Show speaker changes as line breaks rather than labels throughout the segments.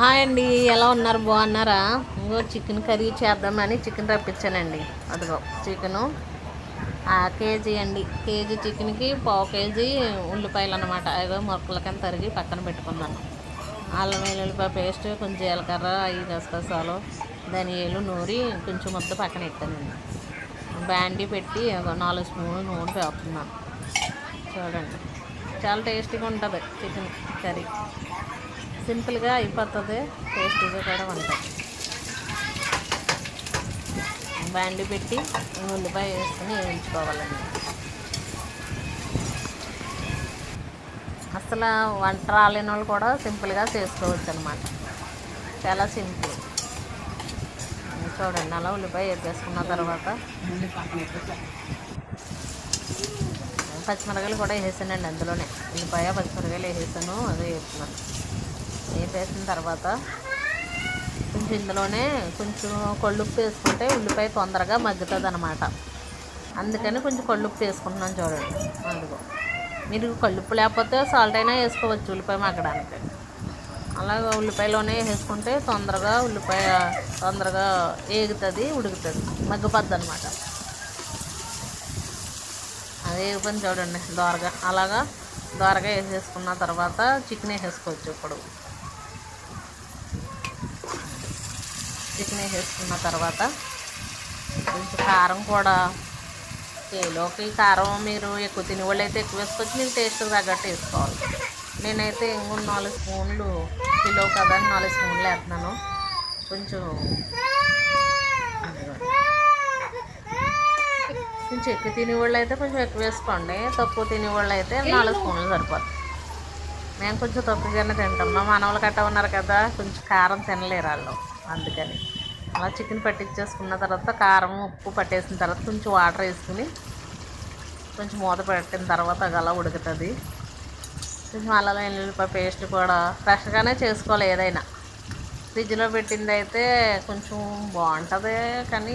Hi అండి, ఎలా ఉన్నారు? బాగున్నారా? ఇంకో చికెన్ కర్రీ చేద్దామని చికెన్ రప్పించానండి. అదిగో చికెను కేజీ అండి. కేజీ చికెన్కి పావు కేజీ ఉల్లిపాయలు అనమాట. ఏదో మొక్కల కింద తరిగి పక్కన పెట్టుకున్నాను. అల్లం వెల్లుల్లిపాయ పేస్ట్, కొంచెం జీలకర్ర, 5 గసగసాలు, ధనియాలు నూరి కొంచెం ముద్ద పక్కన పెట్టానండి. బ్యాండీ పెట్టి 4 స్పూన్లు నూనె వేస్తున్నాను. చూడండి, చాలా టేస్టీగా ఉంటుంది చికెన్ కర్రీ. సింపుల్గా అయిపోతుంది, టేస్టీగా కూడా ఉంటుంది. బ్యాండీ పెట్టి ఉల్లిపాయ వేసుకుని వేయించుకోవాలండి. అసలు వంట రాలేని వాళ్ళు కూడా సింపుల్గా చేసుకోవచ్చు అనమాట. చాలా సింపుల్. చూడండి, అలా ఉల్లిపాయ వేసేసుకున్న తర్వాత పచ్చిమిరకాయలు కూడా వేసానండి. అందులోనే ఉల్లిపాయ పచ్చిమిరకాయలు వేసాను, అదే వేస్తున్నాను. వేసేసిన తర్వాత కొంచెం ఇందులోనే కొంచెం కొళ్ళుప్పు వేసుకుంటే ఉల్లిపాయ తొందరగా మగ్గుతుంది అనమాట. అందుకని కొంచెం కొళ్ళుప్పు వేసుకుంటున్నాను. చూడండి, అందుకో మీరు కళ్ళుప్పు లేకపోతే సాల్ట్ అయినా వేసుకోవచ్చు ఉల్లిపాయ మగ్గడానికి. అలాగే ఉల్లిపాయలోనే వేసుకుంటే ఉల్లిపాయ తొందరగా ఏగుతుంది, ఉడుకుతుంది, మగ్గిపోద్ది అనమాట. అదే పని చూడండి, దోరగా వేసేసుకున్న తర్వాత చికెన్ వేసేసుకోవచ్చు. ఇప్పుడు చికెన్ వేసేసుకున్న తర్వాత కొంచెం కారం కూడా, కిలోకి కారం మీరు ఎక్కువ తినేవాళ్ళు అయితే ఎక్కువ వేసుకోవచ్చు, మీకు టేస్ట్ తగ్గట్టు వేసుకోవాలి. నేనైతే ఇంకో 4 స్పూన్లు, కిలో కదా 4 స్పూన్లు వేస్తున్నాను. కొంచెం ఎక్కువ తినేవాళ్ళు అయితే కొంచెం ఎక్కువ వేసుకోండి, తక్కువ తినేవాళ్ళు అయితే 4 స్పూన్లు సరిపోతుంది. మేము కొంచెం తక్కువగానే తింటాం. మా మనవలు గట్ట ఉన్నారు కదా, కొంచెం కారం తినలేరు వాళ్ళు. అందుకని అలా చికెన్ పట్టించేసుకున్న తర్వాత కారం ఉప్పు పట్టేసిన తర్వాత కొంచెం వాటర్ వేసుకుని కొంచెం మూత పెట్టిన తర్వాత అలా ఉడుకుతుంది. కొంచెం అల్లం వెల్లుల్లిపాయ పేస్ట్ కూడా ఫ్రెష్గానే చేసుకోవాలి. ఏదైనా ఫ్రిడ్జ్లో పెట్టింది అయితే కొంచెం బాగుంటుంది, కానీ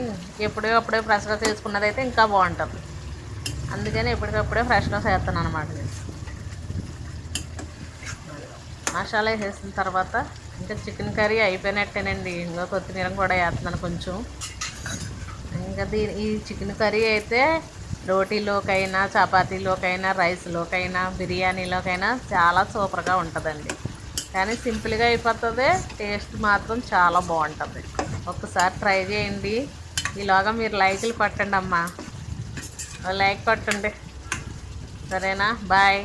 ఎప్పుడే ఫ్రెష్గా చేసుకున్నది అయితే ఇంకా బాగుంటుంది. అందుకని ఎప్పటికప్పుడే ఫ్రెష్గా చేస్తాను అనమాట. మసాలా వేసిన తర్వాత ఇంకా చికెన్ కర్రీ అయిపోయినట్టేనండి. ఇంకా కొత్తిమీర కూడా వేస్తున్నాను కొంచెం. ఇంకా ఈ చికెన్ కర్రీ అయితే రోటీలోకైనా, చపాతీలోకైనా, రైస్లోకైనా, బిర్యానీలోకైనా చాలా సూపర్గా ఉంటుందండి. కానీ సింపుల్గా అయిపోతుంది, టేస్ట్ మాత్రం చాలా బాగుంటుంది. ఒక్కసారి ట్రై చేయండి. ఈలోగా మీరు లైకులు కొట్టండి అమ్మా, లైక్ కొట్టండి. సరేనా? బాయ్.